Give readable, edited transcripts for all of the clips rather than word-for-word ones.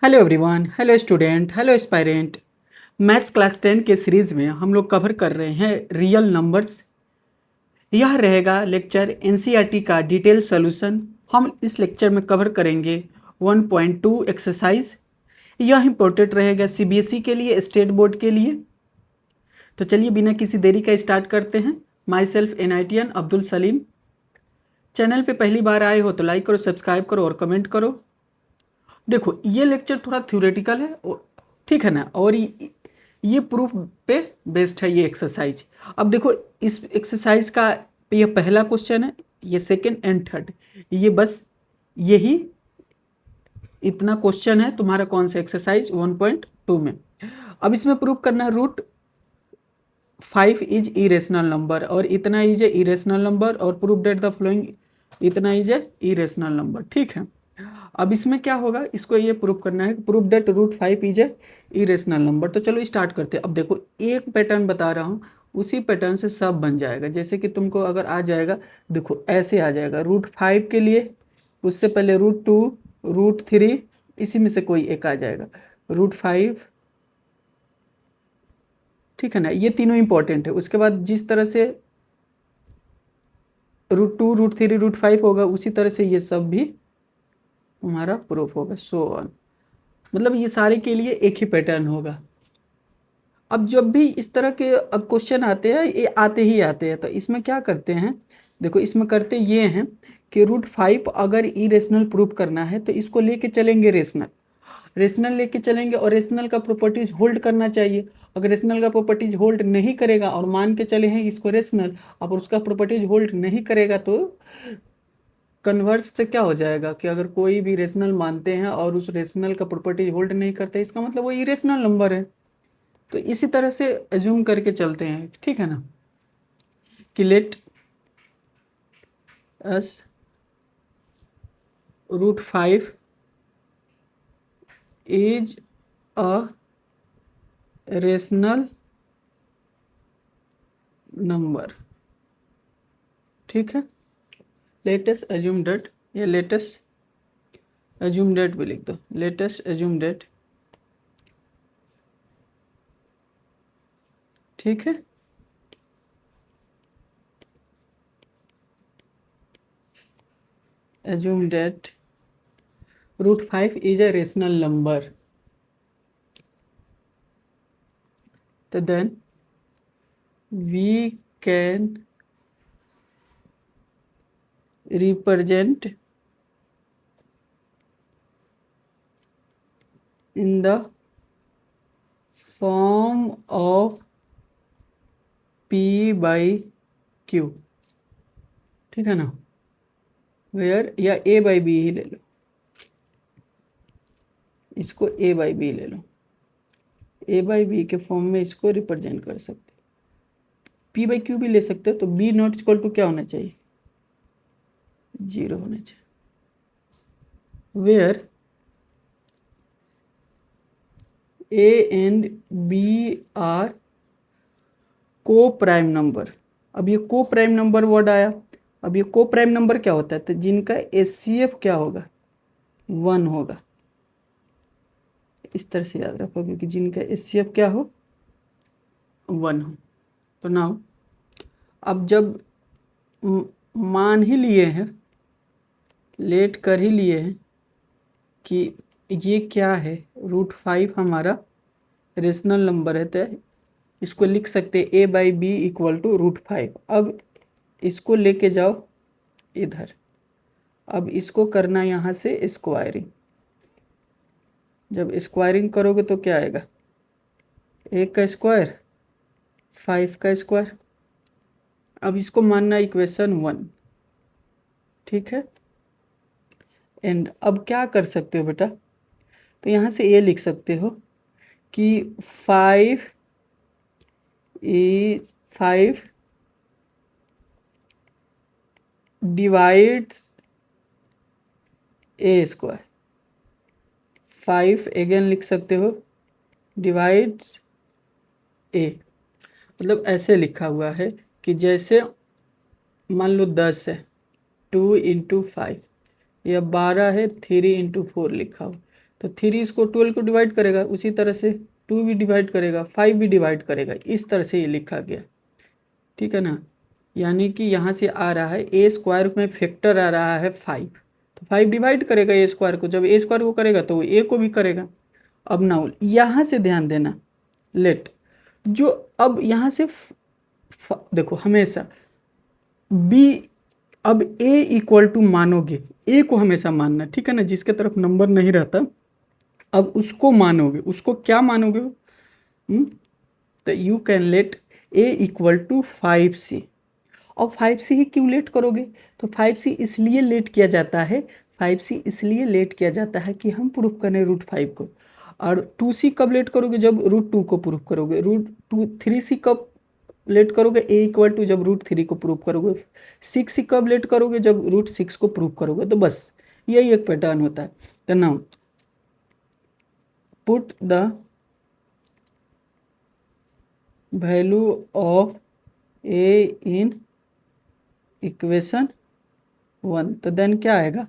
Hello everyone, hello student, hello aspirant. Maths class 10 के series में हम लोग कवर कर रहे हैं रियल नंबर्स। यह रहेगा लेक्चर एनसीईआरटी का डिटेल सॉल्यूशन। हम इस लेक्चर में कवर करेंगे 1.2 एक्सरसाइज। यह इंपॉर्टेंट रहेगा सीबीएसई के लिए, स्टेट बोर्ड के लिए। तो चलिए बिना किसी देरी का स्टार्ट करते हैं। माई सेल्फ एनआईटीएन अब्दुल सलीम। चैनल पे पहली बार आए हो तो लाइक करो, सब्सक्राइब करो और कमेंट करो। देखो ये लेक्चर थोड़ा थ्योरेटिकल है, ठीक है ना, और ये प्रूफ पे बेस्ड है ये एक्सरसाइज। अब देखो इस एक्सरसाइज का ये पहला क्वेश्चन है, ये सेकंड एंड थर्ड, ये बस यही इतना क्वेश्चन है तुम्हारा कौन सा एक्सरसाइज 1.2 में। अब इसमें प्रूफ करना है √5 इज इरेशनल नंबर, और इतना इज ए इरेशनल नंबर, और प्रूफ डेट द फॉलोइंग, इतना इज ए इरेशनल नंबर। ठीक है, अब इसमें क्या होगा, इसको ये प्रूफ करना है, proof that √5 is a irrational number. तो चलो स्टार्ट करते हैं। अब देखो एक पैटर्न बता रहा हूँ, उसी पैटर्न से सब बन जाएगा। जैसे कि तुमको अगर आ जाएगा, देखो ऐसे आ जाएगा √5 के लिए, उससे पहले √2, √3, इसी में से कोई एक आ जाएगा, √5। ठीक है ना, ये तीनों इंपॉर्टेंट है। उसके बाद जिस तरह से √2, √3, √5 होगा, उसी तरह से ये सब भी तुम्हारा प्रूफ होगा, सो ऑन। मतलब ये सारे के लिए एक ही पैटर्न होगा। अब जब भी इस तरह के क्वेश्चन आते हैं, ये आते ही आते हैं, तो इसमें क्या करते हैं, देखो इसमें करते ये हैं कि √5 अगर इरेशनल प्रूफ करना है तो इसको लेके चलेंगे रेशनल, रेशनल लेके चलेंगे, और रेशनल का प्रॉपर्टीज होल्ड करना चाहिए। अगर रेशनल का प्रॉपर्टीज होल्ड नहीं करेगा और मान के चले हैं इसको रेशनल, अब उसका प्रॉपर्टीज होल्ड नहीं करेगा तो कन्वर्स से क्या हो जाएगा कि अगर कोई भी रेशनल मानते हैं और उस रेशनल का प्रॉपर्टीज होल्ड नहीं करते, इसका मतलब वो इरेशनल नंबर है। तो इसी तरह से एज्यूम करके चलते हैं, ठीक है ना, कि let us √5 is a rational number. ठीक है, लेटेस्ट एज्यूम डेट, या लेटेस्ट एज्यूम डेट भी लिख दो, लेटेस्ट एज्यूम डेट। ठीक है, assume that √5 is a rational number. तो then we can represent in the form of P by Q। ठीक है ना, वेयर, या A by B ही ले लो, इसको A by B ले लो, A by B के फॉर्म में इसको रिप्रेजेंट कर सकते। P by Q भी ले सकते हो, तो B नॉट इक्वल टू क्या होना चाहिए, 0 होना चाहिए। Where A and B are coprime number. अब ये को प्राइम नंबर वर्ड आया। अब ये को प्राइम नंबर क्या होता है, तो जिनका HCF क्या होगा, 1 होगा। इस तरह से याद रखो, क्योंकि जिनका HCF क्या हो, 1 हो। तो नाउ अब जब मान ही लिए हैं, लेट कर ही लिए हैं कि ये क्या है, √5 हमारा रेशनल नंबर है, तो इसको लिख सकते हैं A by B equal to √5। अब इसको लेके जाओ इधर, अब इसको करना यहाँ से स्क्वायरिंग। जब स्क्वायरिंग करोगे तो क्या आएगा, 1 का स्क्वायर, 5 का स्क्वायर। अब इसको मानना इक्वेशन 1। ठीक है, एंड अब क्या कर सकते हो बेटा, तो यहाँ से ये लिख सकते हो कि 5 डिवाइड्स A स्क्वायर। 5 अगेन लिख सकते हो, डिवाइड्स A। मतलब ऐसे लिखा हुआ है कि जैसे मान लो 10 है, 2 × 5, या 12 है, 3 × 4 लिखा हो, तो 3 इसको 12 को डिवाइड करेगा, उसी तरह से 2 भी डिवाइड करेगा, 5 भी डिवाइड करेगा। इस तरह से ये लिखा गया, ठीक है ना। यानी कि यहाँ से आ रहा है ए स्क्वायर में फैक्टर आ रहा है 5, तो 5 डिवाइड करेगा ए स्क्वायर को, जब ए स्क्वायर को करेगा तो ए को भी करेगा। अब ना यहाँ से ध्यान देना, लेट जो अब यहाँ से देखो हमेशा बी, अब ए इक्वल टू मानोगे, ए को हमेशा मानना, ठीक है ना, जिसके तरफ नंबर नहीं रहता अब उसको मानोगे। उसको क्या मानोगे? तो you can let A equal to 5c। और 5c ही क्यों लेट करोगे? तो 5c इसलिए लेट किया जाता है, 5c इसलिए लेट किया जाता है कि हम प्रूफ करें √5 को। और 2c कब लेट करोगे? जब √2 को प्रूफ करोगे। √3c कब लेट करोगे? ए इक्वल टू जब √3 को प्रूफ करोगे। 6c कब लेट करोगे? जब √6 को प्रूफ करोगे। तो बस यही एक पैटर्न होता है। तो now put the value of A in equation 1, तो देन क्या आएगा?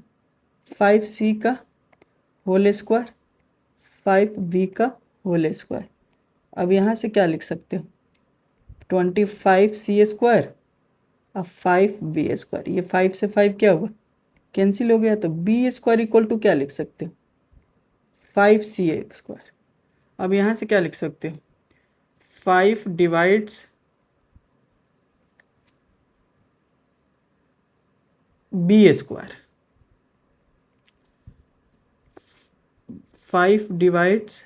5c का होल स्क्वायर, 5b का होल स्क्वायर। अब यहाँ से क्या लिख सकते हो? 25c स्क्वायर और 5b स्क्वायर। ये 5 से 5 क्या हुआ? कैंसिल हो गया। तो b स्क्वायर इक्वल टू क्या लिख सकते हो? 5c square. अब यहाँ से क्या लिख सकते हो? 5 divides b square, 5 divides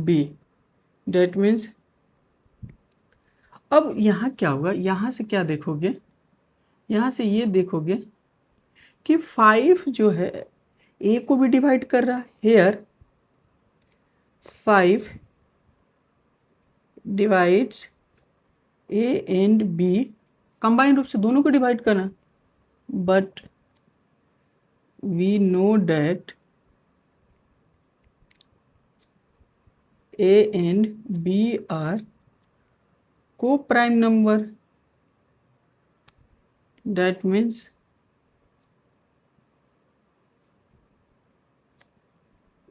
b, that means अब यहाँ क्या होगा? यहाँ से क्या देखोगे? यहाँ से ये देखोगे कि 5 जो है ए को भी डिवाइड कर रहा है। Here 5 divides A and B, combined रूप से दोनों को डिवाइड करना। But we know that A and B are coprime number, that means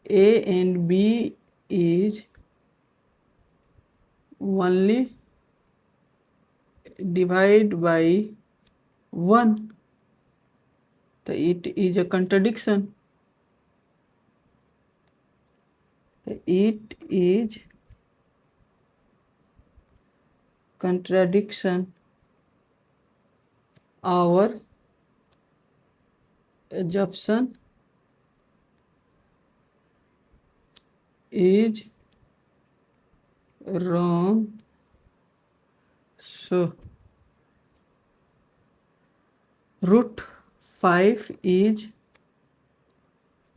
a and b is only divide by 1, तो it is a contradiction, it is contradiction। our assumption is wrong, so √5 is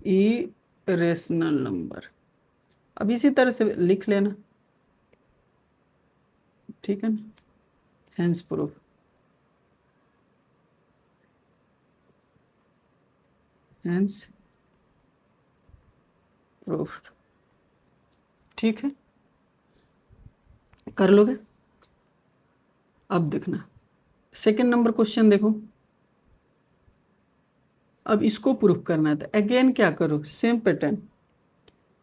irrational number। अब इसी तरह से लिख लेना, ठीक है ना। हेंस प्रूफ, हेंस प्रूफ, ठीक है, कर लोगे। अब देखना सेकंड नंबर क्वेश्चन देखो। अब इसको प्रूफ करना है तो अगेन क्या करो? सेम पैटर्न,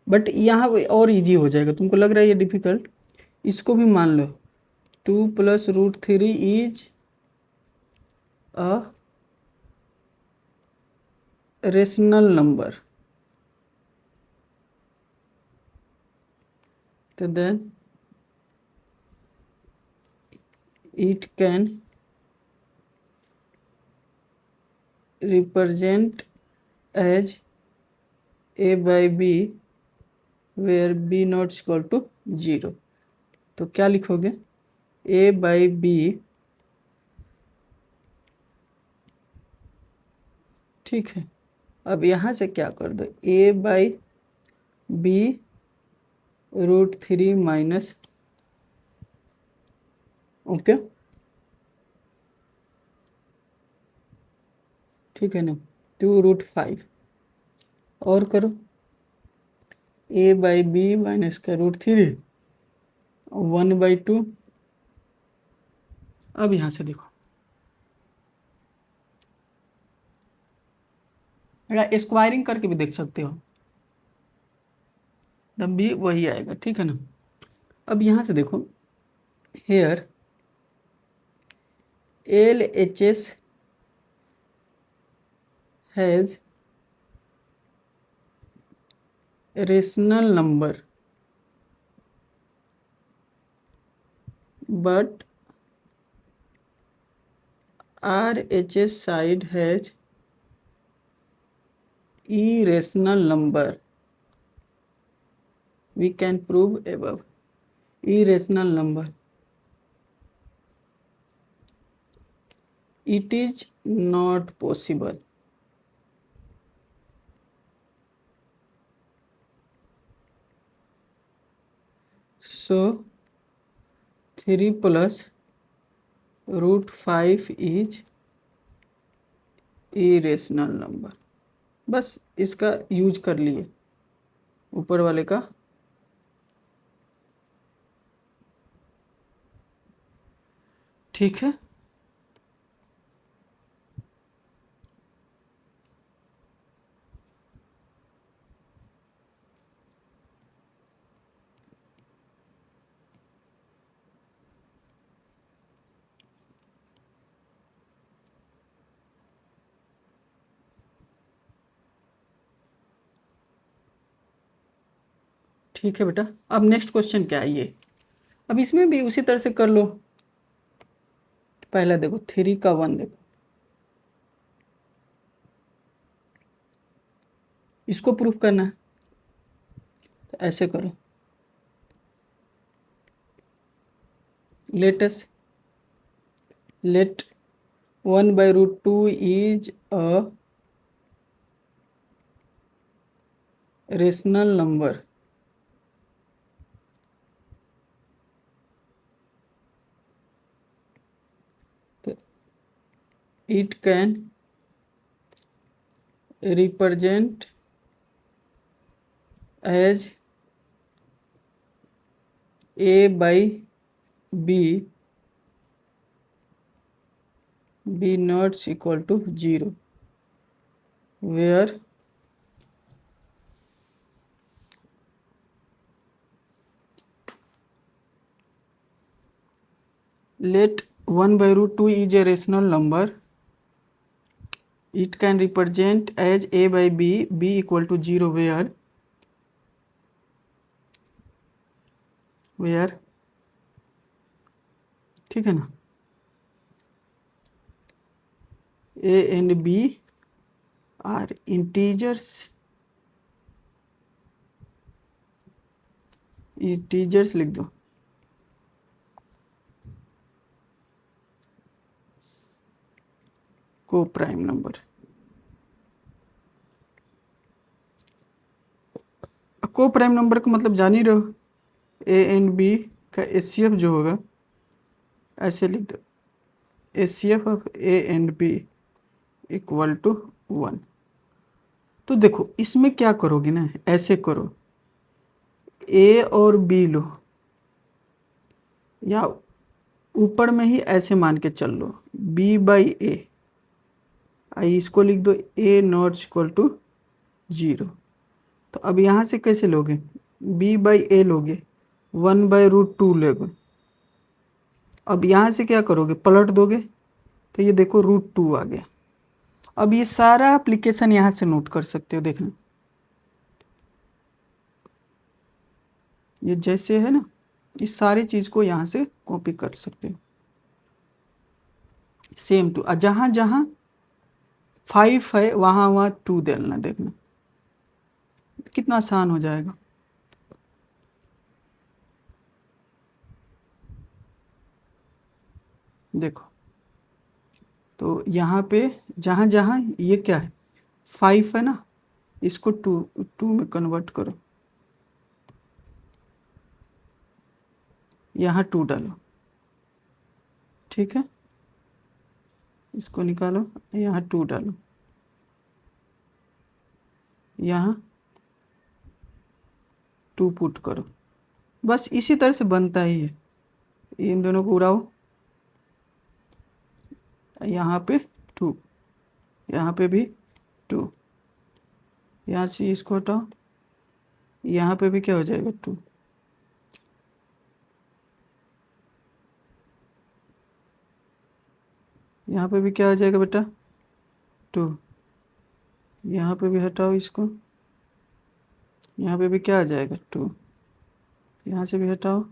बट यहाँ और इजी हो जाएगा। तुमको लग रहा है ये डिफिकल्ट, इसको भी मान लो 2 + √3 इज अ रेशनल नंबर, तो then it can represent as a by b where b not equal to 0। तो क्या लिखोगे? a by b, ठीक है। अब यहाँ से क्या कर दो? a by b √3 minus, okay, ठीक है ना, 2√5 और करो a by b माइनस का √3 1/2। अब यहाँ से देखो, स्क्वायरिंग करके भी देख सकते हो, तब भी वही आएगा, ठीक है ना। अब यहाँ से देखो, here LHS has rational number but RHS side has irrational number. We can prove above. Irrational number. It is not possible. So 3 plus root 5 is irrational number. बस इसका यूज कर लिए ऊपर वाले का। ठीक है, ठीक है बेटा। अब नेक्स्ट क्वेश्चन क्या है ये, अब इसमें भी उसी तरह से कर लो। पहला देखो 3 का 1 देखो, इसको प्रूफ करना है तो ऐसे करो। let 1/√2 is a rational number. It can represent as A by B not equal to 0, where let 1/√2 is a rational number. It can represent as A by B equal to 0, where ठीक है ना, A and B are integers लिख दो। Coprime number, coprime number का मतलब जान ही रहे हो, ए एंड बी का HCF जो होगा ऐसे लिख दो, HCF of A and B equal to 1। तो देखो इसमें क्या करोगे ना, ऐसे करो, ए और बी लो, या ऊपर में ही ऐसे मान के चल लो, बी बाई ए, आई इसको लिख दो ए नॉट इक्वल टू 0। तो अब यहाँ से कैसे लोगे, b बाई ए लोगे, 1/√2 लोगे। अब यहाँ से क्या करोगे, पलट दोगे तो ये देखो √2 आ गया। अब ये सारा एप्लीकेशन यहाँ से नोट कर सकते हो, देखना ये जैसे है ना, इस सारी चीज़ को यहाँ से कॉपी कर सकते हो। सेम टू, जहाँ जहाँ 5 है वहाँ वहाँ 2 देना, देखना कितना आसान हो जाएगा। देखो तो यहाँ पे जहाँ जहाँ ये क्या है 5 है ना, इसको 2 में कन्वर्ट करो, यहाँ 2 डालो, ठीक है, इसको निकालो, यहाँ 2 डालो, यहाँ 2 पुट करो। बस इसी तरह से बनता ही है, इन दोनों को उड़ाओ, यहाँ पे 2, यहाँ पे भी 2, यहाँ से इसको हटाओ, यहाँ पे भी क्या हो जाएगा 2, यहाँ पे भी क्या हो जाएगा बेटा 2, यहाँ पे भी हटाओ इसको, यहाँ पे भी क्या आ जाएगा 2, यहाँ से भी हटाओ।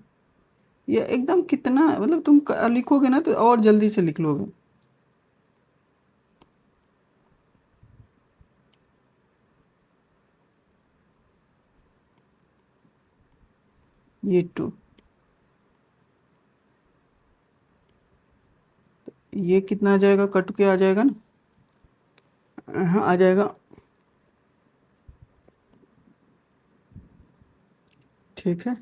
ये एकदम कितना मतलब तुम लिखोगे ना तो और जल्दी से लिख लोगे। ये 2, ये कितना आ जाएगा, कट के आ जाएगा ना, हाँ आ जाएगा। ठीक है,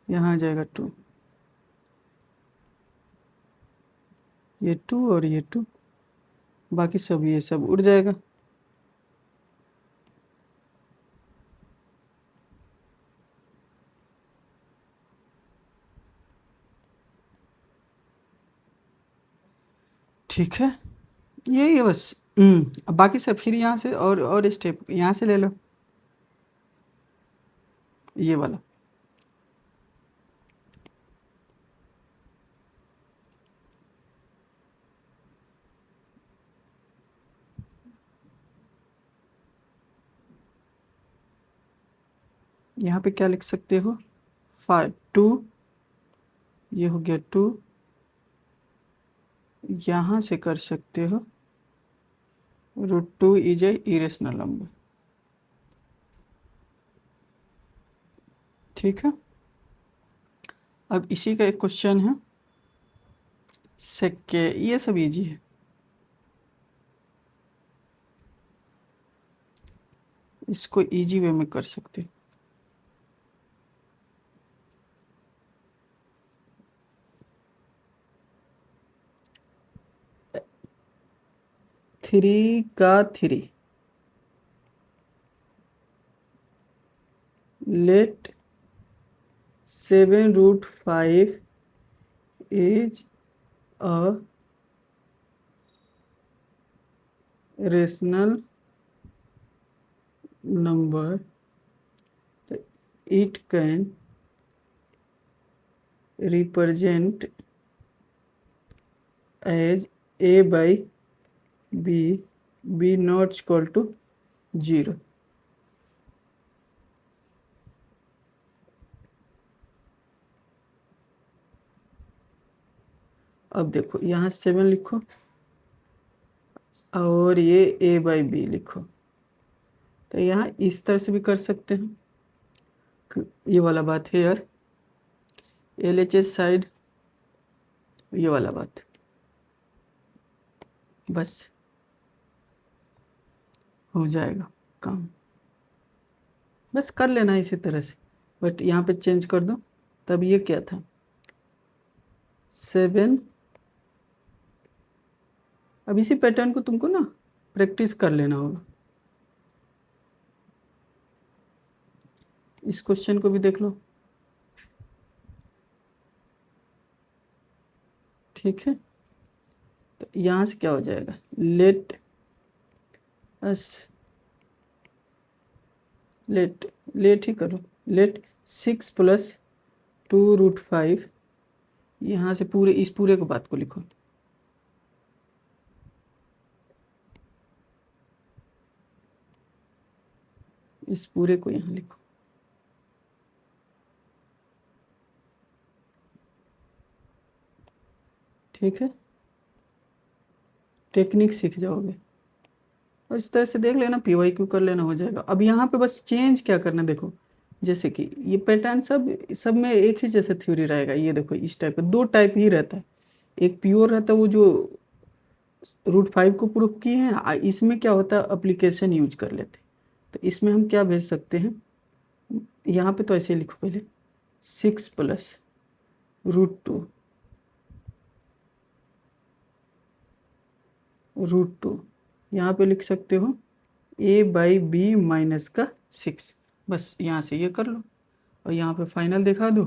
यहाँ आ जाएगा 2, ये 2 और ये 2, बाकी सब ये सब उड़ जाएगा। ठीक है, यही है बस। अब बाकी सब फिर यहाँ से और स्टेप यहाँ से ले लो, ये वाला। यहाँ पे क्या लिख सकते हो, 2, ये हो गया 2, यहाँ से कर सकते हो √2 इज ए इरेशनल नंबर। ठीक है, अब इसी का एक क्वेश्चन है सेके, ये सब इजी है। इसको इजी वे में कर सकते हो। 3 का 3, late 7√5 is a rational number, it can represent as a by b not equal to 0। अब देखो यहाँ 7 लिखो और ये a/b लिखो, तो यहाँ इस तरह से भी कर सकते हैं। ये वाला बात है यार, LHS साइड, ये वाला बात, बस हो जाएगा काम। बस कर लेना इसी तरह से, बट यहाँ पे चेंज कर दो। तब ये क्या था 7, अब इसी पैटर्न को तुमको ना प्रैक्टिस कर लेना होगा। इस क्वेश्चन को भी देख लो। ठीक है, तो यहाँ से क्या हो जाएगा, लेट ही करो, लेट 6 + 2√5, यहाँ से पूरे इस पूरे को बात को लिखो। इस पूरे को यहाँ लिखो। ठीक है, टेक्निक सीख जाओगे और इस तरह से देख लेना, PYQ कर लेना, हो जाएगा। अब यहाँ पे बस चेंज क्या करना, देखो जैसे कि ये पैटर्न सब में एक ही जैसे थ्योरी रहेगा। ये देखो इस टाइप का 2 टाइप ही रहता है, एक प्योर रहता है वो जो √5 को प्रूफ किए हैं, इसमें क्या होता है एप्लीकेशन यूज कर लेते हैं। तो इसमें हम क्या भेज सकते हैं, यहाँ पे तो ऐसे लिखो पहले 6 + √2, यहाँ पे लिख सकते हो a/b - 6, बस यहाँ से ये कर लो और यहाँ पे फाइनल दिखा दो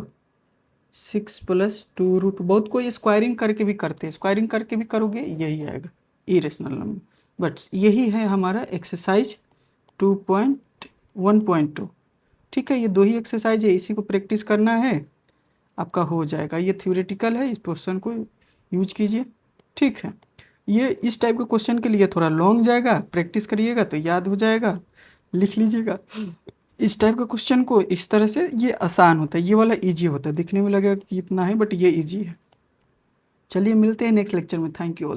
6 + 2 बहुत कोई स्क्वायरिंग करके भी करते हैं, स्क्वायरिंग करके भी करोगे यही आएगा इरेशनल नंबर। बट यही है हमारा एक्सरसाइज 2.1। 1.2। ठीक है, ये 2 ही एक्सरसाइज है, इसी को प्रैक्टिस करना है, आपका हो जाएगा। ये थ्योरेटिकल है, इस क्वेश्चन को यूज कीजिए। ठीक है, ये इस टाइप के क्वेश्चन के लिए थोड़ा लॉन्ग जाएगा, प्रैक्टिस करिएगा तो याद हो जाएगा, लिख लीजिएगा। इस टाइप के क्वेश्चन को इस तरह से, ये आसान होता है, ये वाला इजी होता है, दिखने में लगेगा कि इतना है बट ये इजी है। चलिए मिलते हैं नेक्स्ट लेक्चर में। Thank you all.